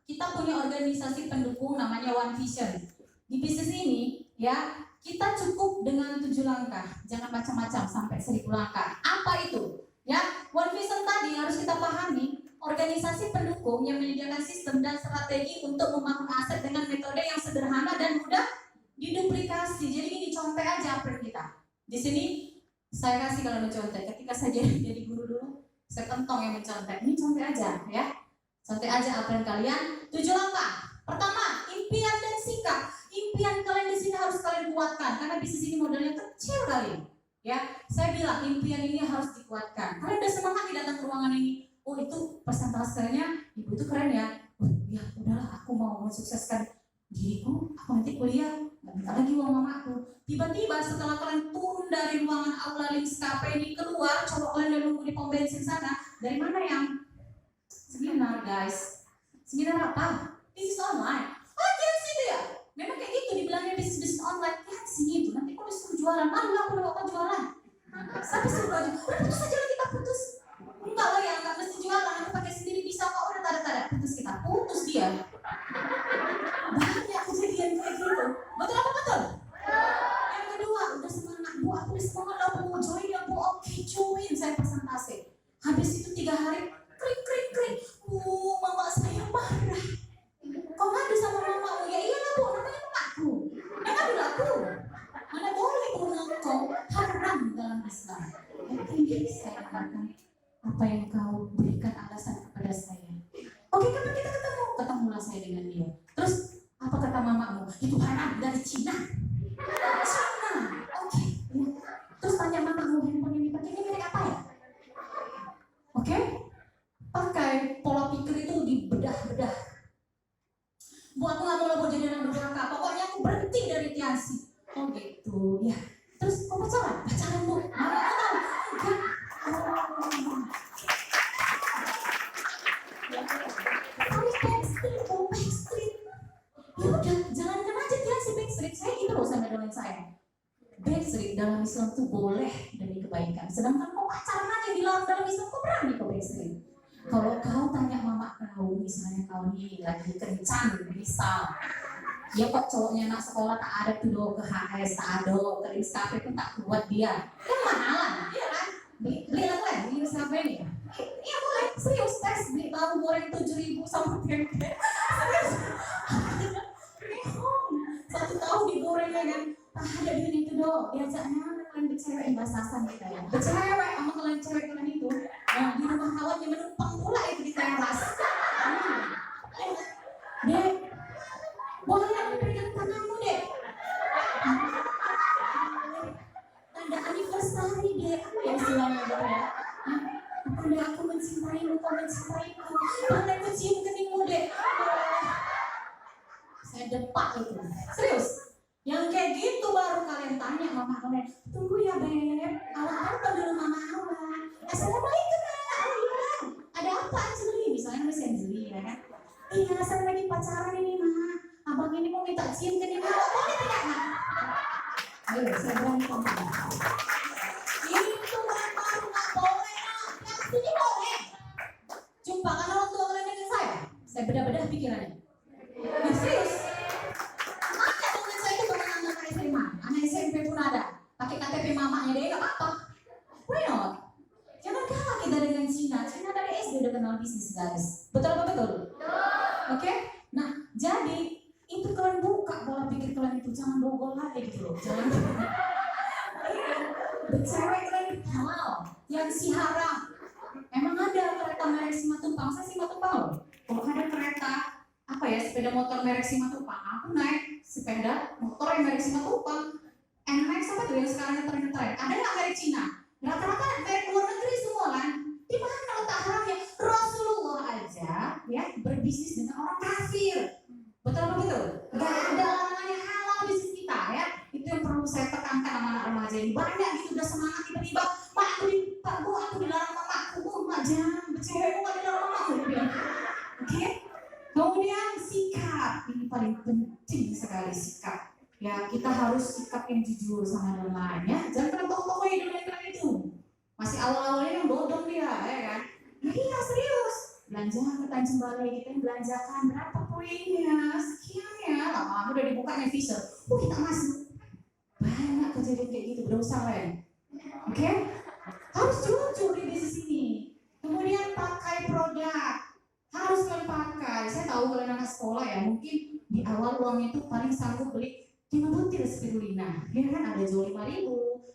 kita punya organisasi pendukung namanya One Vision. Di bisnis ini ya, kita cukup dengan 7 langkah, jangan macam-macam sampai 1000 langkah. Apa itu? Ya, One Vision tadi harus kita pahami, organisasi pendukung yang menyediakan sistem dan strategi untuk membangun aset dengan metode yang sederhana dan mudah diduplikasi. Jadi ini contoh aja apa kita. Di sini saya kasih kalau mencontek. Ketika saya jadi guru dulu, saya kentong yang mencontek. Ini contoh aja ya. Contoh aja apa kalian. 7 langkah. Pertama, impian dan sikap. Impian kalian di sini harus kalian kuatkan karena bisnis ini modalnya kecil kali. Ya, saya bilang impian ini harus dikuatkan. Kalian udah semangat di datang ke ruangan ini. Oh, itu persentasenya ibu itu keren ya. Oh, ya udahlah, aku mau mensukseskan diriku. Aku nanti kuliah, nggak minta lagi uang mamaku. Tiba-tiba setelah kalian turun dari ruangan aula Linskape ini keluar, coba kalian udah nunggu di pom bensin sana. Dari mana yang seminar guys? Seminar apa? Bisnis online. Oh, di situ ya. Memang kayak gitu dibilangnya bisnis online. Ya di sini itu. Nanti kalau disuruh jualan, malu aku udah mau jualan. Sampai suruh aja. Udah putus aja kita putus. Enggak lah ya, nggak mesti jualan. Aku pakai sendiri bisa kok. Udah tada-tada putus kita. Putus dia. Banyak kejadian kayak gitu. Betul apa betul? Yang kedua, udah semangat Bu, aku udah semangat lah mau join ya Bu. Oke, join saya presentasi. Habis itu 3 hari krik. Bu, mama saya marah. Kau ngadu sama mamamu? Ya iyalah Bu, namanya mamaku. Ya ngadu lah Bu. Mana boleh Bu ngomong, haram dalam Islam. Oke, saya katakan apa yang kau berikan alasan kepada saya. Oke, kapan kita ketemu? Ketemulah saya dengan dia. Terus apa kata mamamu? Itu haram dari Cina. Cina. Oke. Ya. Terus tanya mamamu, handphone yang dipakai ini merek apa ya? Oke. Pakai pola pikir itu dibedah-bedah. Bu, aku nggak mau jadi anak durhaka. Pokoknya aku berhenti dari Tiasi. Oh gitu, ya. Terus kok pacaran? Pacaran Bu. Mama tahu? Enggak. Kami backstreet, Bu, backstreet. Ya udah, jalankan aja Tiasi backstreet. Saya gitu loh sama dengan saya. Backstreet dalam Islam tuh boleh demi kebaikan. Sedangkan kok pacaran aja dilarang dalam Islam, kok berani kok backstreet? Kalau kau tanya mama kau, misalnya kau nih lagi kencan misal. Ya kok cowoknya anak sekolah tak ada tuh do ke HS, tak ada ke Nescafe pun tak kuat dia. Kan mahalan, iya kan? Beli lah beli Nescafe nih. Iya boleh, serius tes beli tahu goreng 7.000 sama tempe. Serius. Satu tahu digoreng ya kan? Tak ada duit itu do. Biasanya kalian bercewek basasan kita ya. Bercewek sama kalian cewek kalian itu. Yang di rumah kawan yang menumpang pula itu di teras. Dek, boleh aku pegang tanganmu dek? Tanda anniversary dek, apa ya istilahnya dek ya? Tanda aku mencintaimu, kau mencintaiku. Boleh aku cium keningmu dek? Saya depak itu, serius. Yang kayak gitu baru kalian tanya mama kalian. Tunggu ya beb, awal apa dulu mama awal? Assalamualaikum ya, ada apa Anjeli? Misalnya namanya Anjeli ya kan? Iya, saya lagi pacaran ini mah. Abang ini mau minta cium ke dia, boleh tidak mak? Ayo, saya berani ngomong. Itu baru nggak boleh nak, yang sini boleh. Jumpa kan orang tua kalian dengan saya bedah-bedah pikirannya. Nah, serius. Ada teman saya itu teman anak SMA, anak SMP pun ada. Pakai KTP mamanya dia nggak apa-apa. Why not? Jangan kalah kita dengan Cina. Cina dari SD udah kenal bisnis guys. Betul apa betul? Oke? Nah, jadi itu kalian buka pola pikir kalian itu, jangan dogol lagi gitu loh, jangan bercewek kalian itu halal, yang si haram. Emang ada kereta merek Simatupang, saya Simatupang loh. Kalau ada kereta apa ya, sepeda motor merek Simatupang, aku naik sepeda motor yang merek Simatupang. NMAX apa tuh yang sekarang ngetren-ngetren? Ada nggak merek Cina? Rata-rata merek luar negeri semua kan? Di mana letak haramnya? Rasulullah aja ya berbisnis dengan orang kafir. Betul apa betul? Gak ada larangan yang halal bisnis kita ya. Itu yang perlu saya tekankan sama anak remaja ini. Banyak gitu udah semangat tiba-tiba, mak aku dilarang mamaku, mak jangan bercewek, mak dilarang mamaku. Oke? Kemudian sikap, ini paling penting sekali sikap. Ya kita harus sikap yang jujur sama orang lain ya. Jangan kena toko-toko hidup kalian itu. Masih awal-awalnya yang bodong dia ya kan? Nah iya serius. Belanja ke Tanjung Balai kita belanjakan berapa poinnya, sekian ya, lama udah dibukanya Fisher, kita masuk. Banyak kejadian kayak gitu, berusaha kan? Oke? Harus jujur di bisnis ini. Kemudian pakai produk, harus kalian pakai. Saya tahu kalian anak sekolah ya, mungkin di awal uangnya itu paling sanggup beli 5 butir spirulina, ya kan ada jual 5.000,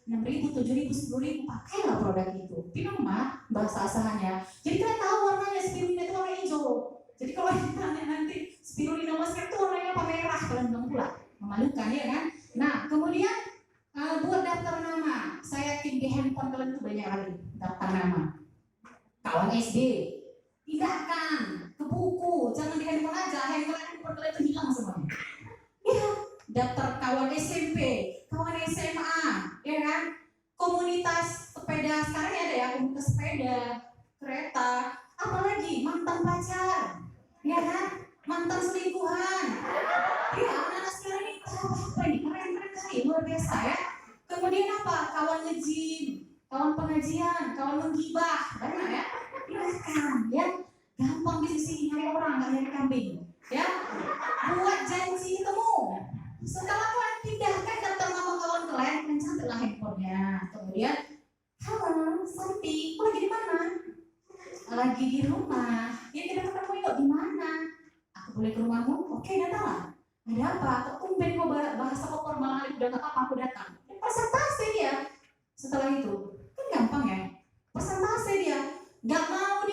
6.000, 7.000, 10.000, pakailah produk itu. Pinang mah bahasa asalnya. Jadi kalian tahu warnanya spirulina itu warna hijau. Jadi kalau ditanya nanti spirulina masker itu warnanya apa merah, kalian bilang pula memalukan ya kan. Nah kemudian buat daftar nama, saya yakin di handphone kalian itu banyak kali daftar nama. Kawan SD, pindahkan ke buku, jangan di handphone aja, handphone kalian itu hilang semuanya. Iya. Daftar kawan SMP, kawan SMA, ya kan? Komunitas sepeda, sekarang ada ya komunitas sepeda, kereta, apalagi mantan pacar, ya kan? Mantan selingkuhan, ya anak-anak sekarang ini apa ini keren-keren kali, luar biasa ya. Kemudian apa? Kawan nge-gym, kawan pengajian, kawan menggibah, banyak ya? Silahkan, ya. Gampang bisnis ini nyari orang, nggak nyari kambing, ya. Buat janji ketemu. Setelah kalian pindahkan daftar nama kawan kalian cantiklah handphonenya. Kemudian, halo, Santi, kau lagi di mana? Lagi di rumah. Ya kita ketemu yuk di mana? Aku boleh ke rumahmu? Oke, datanglah. Ada apa? Kok tumben kau bahasa kok formal kali udah nggak apa aku datang. Persentase dia. Setelah itu, kan gampang ya. Persentase dia. Nggak mau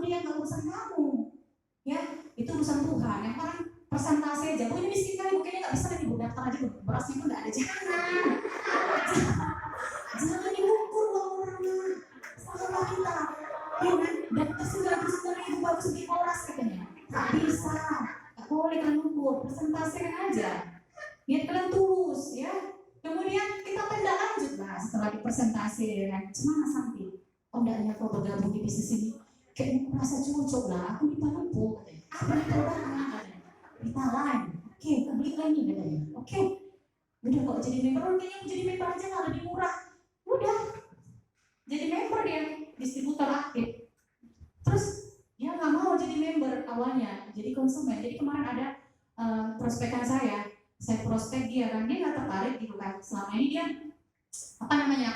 dia nggak urusan kamu. Ya, itu urusan Tuhan. Yang paling persentase aja. Oh ini miskin kali, mungkin nggak bisa nih bu daftar aja bu. Berasnya pun nggak ada, jangan diukur uang orang sama kita. Ya kan? Daftar 99.000 bagus di koras katanya. Nggak bisa. Nggak boleh kalian ukur. Persentase kan aja. Niat kalian tulus ya. Kemudian kita tindak lanjut lah setelah di persentase ya kan. Cuma Santi, oh enggaknya kau bergabung di bisnis ini. Kayaknya aku merasa cocok lah. Aku di Palembang katanya. Apa di Palembang katanya? Kita lain, oke, beli lagi katanya, oke, udah kok jadi member, kayaknya mau jadi member aja nggak lebih murah, udah, jadi member dia, distributor aktif, terus dia nggak mau jadi member awalnya, jadi konsumen. Jadi kemarin ada prospekan saya prospek dia kan, dia nggak tertarik gitu kan. Selama ini dia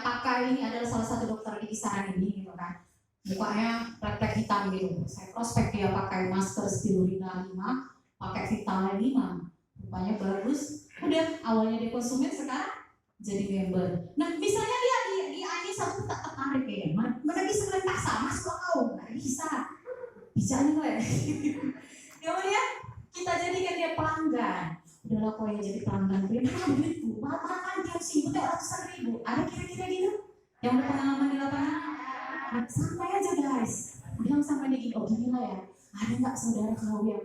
pakai ini adalah salah satu dokter di kisaran ini gitu kan. Mukanya plek-plek hitam gitu. Saya prospek dia pakai masker spirulina 5, pakai vitamin 5. Rupanya bagus. Udah awalnya dia konsumen, sekarang jadi member. Nah misalnya dia di ini satu tak tertarik kayaknya. Mana bisa kalian paksa masuk kau? Nggak bisa. Bicaranya kalian. Kemudian kita jadikan dia pelanggan. Udahlah kau yang jadi pelanggan. Dia mana duit bu? Makan tiap singgu teh ratusan ribu. Ada kira-kira gitu? Yang udah pengalaman di lapangan? Nah, santai aja guys. Bilang sama dia gini, oh gini lah ya. Ada nggak saudara kau yang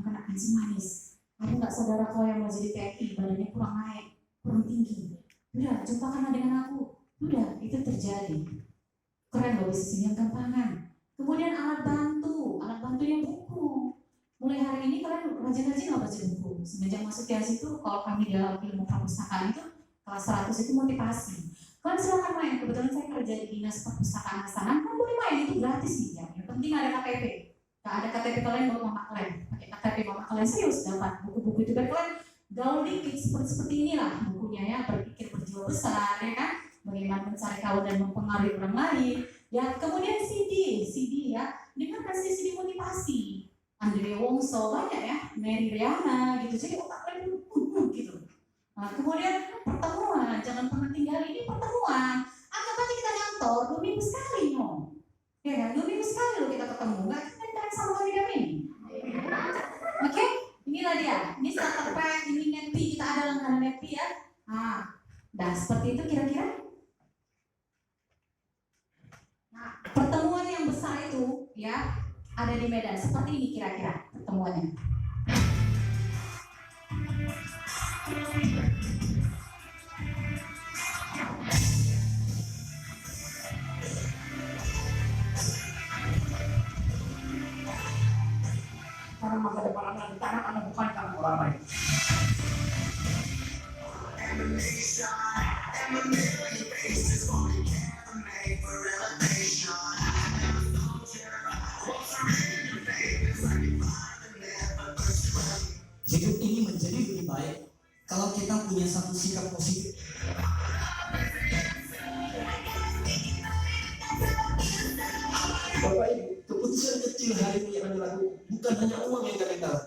kena kencing manis? Ada nggak saudara kau yang mau jadi TNI, badannya kurang naik, kurang tinggi? Udah, jumpakanlah dengan aku. Udah, itu terjadi. Keren loh bisnis ini yang gampangan. Kemudian alat bantu yang buku. Mulai hari ini kalian rajin-rajin nggak baca buku. Semenjak masuk di situ, kalau kami dalam ilmu perpustakaan itu kelas 100 itu motivasi. Kalian silakan main. Kebetulan saya kerja di dinas perpustakaan Hasanah, kan boleh main, itu gratis nih ya. Yang penting ada KTP. Nggak ada KTP kalian bawa mama kalian. Pakai KTP mama kalian serius dapat buku-buku itu kan kalian gaul dikit seperti inilah bukunya ya, berpikir berjiwa besar ya kan. Bagaimana mencari kawan dan mempengaruhi orang lain. Ya, kemudian CD ya, dengarkan CD motivasi. Andre Wongso banyak ya, Mary Riana gitu, jadi otak kalian gitu. Nah, kemudian pertemuan, jangan pernah tinggal ini pertemuan. Anggap aja kita ngantor 2 minggu sekali no. Ya kan, 2 minggu sekali loh kita ketemu, nggak kita sama kami ini. Oke, inilah dia. Ini starter pack, ini nepi, kita ada langganan nepi ya. Dan seperti itu kira-kira. Nah, pertemuan yang besar itu ya ada di Medan. Seperti ini kira-kira pertemuannya. Karena masa depan anak di tangan anak bukan tangan orang lain. Hidup ini menjadi lebih baik kalau kita punya satu sikap positif. Bapak Ibu, keputusan kecil hari ini yang Anda lakukan bukan hanya uang yang kalian dapat,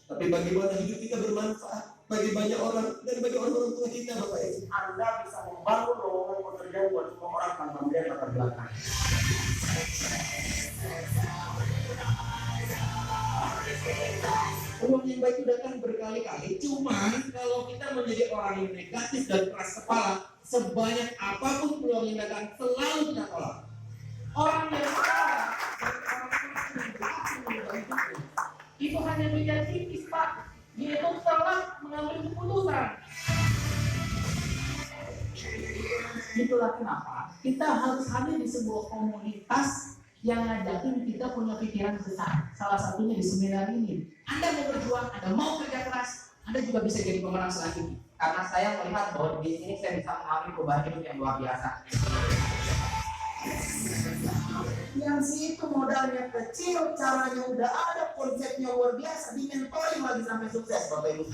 tapi bagaimana hidup kita bermanfaat bagi banyak orang dan bagi orang tua kita, Bapak Ibu. Anda bisa membangun lowongan pekerjaan buat semua orang tanpa melihat latar belakang. Uang yang baik itu datang berkali-kali, cuman kalau kita menjadi orang yang negatif dan keras kepala, sebanyak apapun peluang yang datang selalu kita tolak. Orang yang salah itu hanya beda tipis, Pak. Dia itu telah mengambil keputusan. Itulah kenapa kita harus hadir di sebuah komunitas yang ngajakin kita punya pikiran besar. Salah satunya di seminar ini. Anda mau berjuang, Anda mau kerja keras, Anda juga bisa jadi pemenang selanjutnya. Karena saya melihat bahwa di sini saya bisa mengalami perubahan hidup yang luar biasa. Yang itu modalnya kecil, caranya udah ada, konsepnya luar biasa, dimentoring lagi sampai sukses, Bapak Ibu.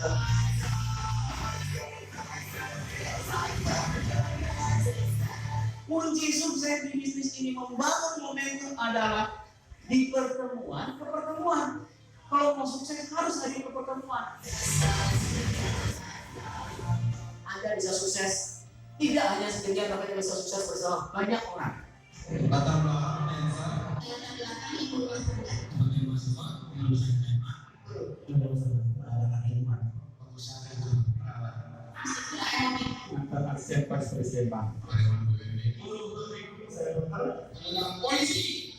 Kunci sukses di bisnis ini membangun momentum adalah di pertemuan ke pertemuan. Kalau mau sukses harus hadir ke pertemuan. Anda bisa sukses tidak hanya sendirian, tapi bisa sukses bersama banyak orang. Latar belakang Mensa sebagai mahasiswa lulusan SMA Mantan asisten presiden Bang. Polisi,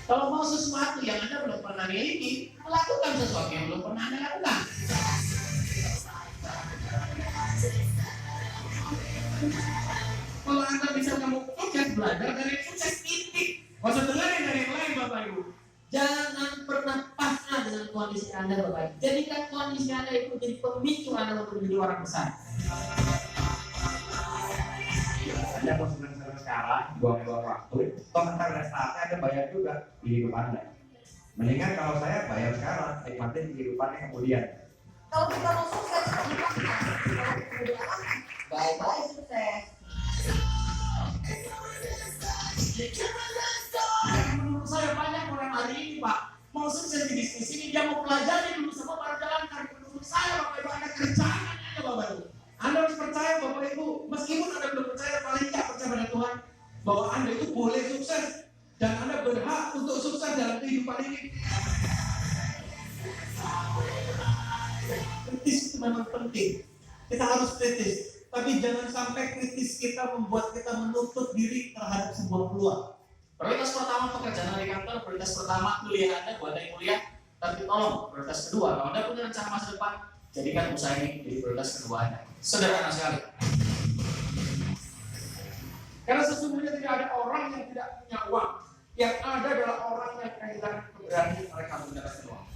Kalau mau sesuatu yang Anda belum pernah miliki, lakukan sesuatu yang belum pernah Anda lakukan. Kalau Anda bisa kamu sukses, belajar dari sukses titik. Gak usah dengerin dari yang lain, Bapak Ibu. Jangan pernah pasrah dengan kondisi Anda, Bapak Ibu. Jadikan kondisi Anda itu jadi pemicu Anda untuk menjadi orang besar. Anda mau senang-senang sekarang, buang-buang waktu, toh ntar ada saatnya Anda bayar juga di hidup Anda. Mendingan kalau saya bayar sekarang, nikmatin kehidupannya kemudian. Kalau kita mau sukses, bye-bye sukses. Menurut saya banyak orang hari ini Pak mau sukses di bisnis ini, dia mau pelajari dulu semua baru jalankan. Menurut saya Bapak Ibu ada kerjaan aja Bapak Ibu. Anda harus percaya Bapak Ibu, meskipun Anda belum percaya, paling tidak percaya pada Tuhan bahwa Anda itu boleh sukses dan Anda berhak untuk sukses dalam kehidupan ini. Kritis itu memang penting. Kita harus kritis, tapi jangan sampai kritis kita membuat kita menutup diri terhadap sebuah peluang. Prioritas pertama pekerjaan di kantor, prioritas pertama kuliah Anda buat yang kuliah, tapi tolong prioritas kedua, kalau Anda punya rencana masa depan, jadikan usaha ini jadi prioritas kedua Anda. Sederhana sekali. Karena sesungguhnya tidak ada orang yang tidak punya uang. Yang ada adalah orang yang kehilangan keberanian mereka mendapatkan uang.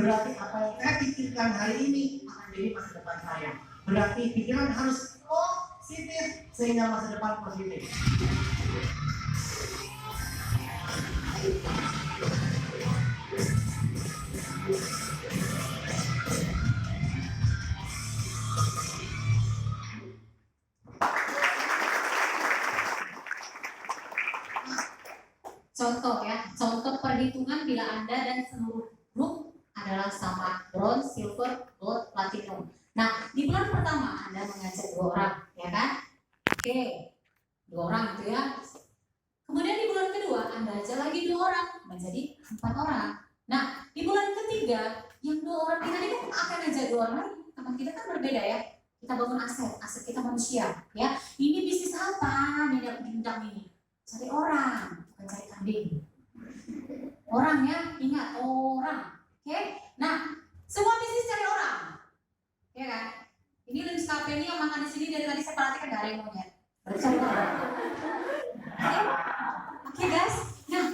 Berarti apa yang saya pikirkan hari ini akan jadi masa depan saya. Berarti pikiran harus positif sehingga masa depan positif. Contoh ya, contoh perhitungan bila Anda dan seluruh grup adalah sama bronze, silver, gold, platinum. Nah, di bulan pertama Anda mengajak 2 orang, ya kan? Oke, 2 orang gitu ya. Kemudian di bulan kedua Anda ajak lagi 2 orang, menjadi 4 orang. Nah, di bulan ketiga yang 2 orang kita ini akan ajak 2 orang lagi. Teman kita kan berbeda ya. Kita bangun aset kita manusia, ya. Ini bisnis apa? Minyak bintang ini. Cari orang, bukan cari kambing. Orang ya, ingat orang. Oke? Nah, semua bisnis cari orang. Ya kan? Ini Lens Cafe ini yang makan di sini dari tadi saya perhatikan gak ada yang monyet. Berarti cari orang. Oke guys. Nah,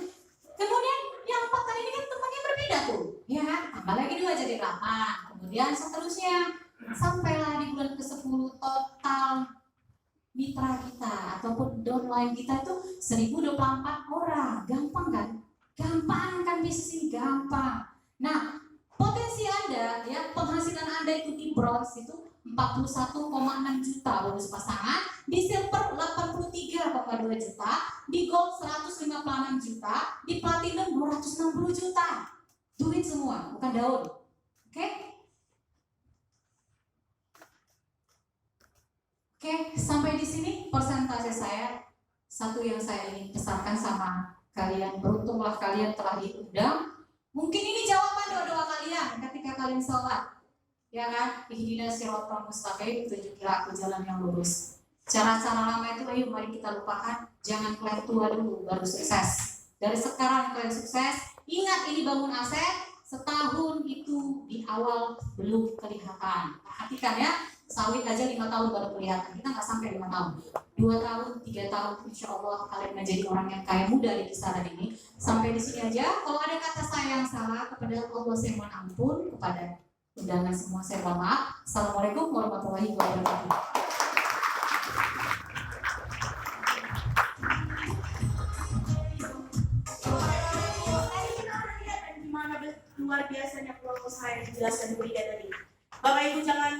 kemudian yang 4 tadi ini kan temannya berbeda tuh. Ya kan? Tambah lagi 2 jadi 8. Kemudian seterusnya. Sampailah di bulan ke-10 total mitra kita ataupun downline kita itu 1024 orang. Gampang kan? Gampang kan bisnis ini, gampang. Nah, potensi Anda ya, penghasilan Anda itu di bronze itu 41,6 juta bonus pasangan, di silver 83,2 juta, di gold 156 juta, di platinum 260 juta. Duit semua, bukan daun. Oke? Oke, sampai di sini persentase saya. Satu yang saya ingin pesankan sama kalian, beruntunglah kalian telah diundang. Mungkin ini jawaban doa-doa kalian ketika kalian sholat. Ya kan? Ihdinas siratal mustaqim, tunjukilah aku jalan yang lurus. Cara-cara lama itu ayo mari kita lupakan. Jangan kalian tua dulu baru sukses. Dari sekarang kalian sukses. Ingat ini bangun aset. Setahun itu di awal belum kelihatan. Perhatikan ya. Sawit aja 5 tahun baru kelihatan, kita nggak sampai 5 tahun, 2 tahun, 3 tahun, insya Allah kalian menjadi orang yang kaya muda di kisaran ini. Sampai di sini aja. Kalau ada kata saya yang salah kepada Allah saya mohon ampun, kepada undangan semua saya mohon maaf. Assalamualaikum warahmatullahi wabarakatuh. Gimana luar biasanya peluang usaha yang dijelaskan Bu Ida tadi. Bapak Ibu jangan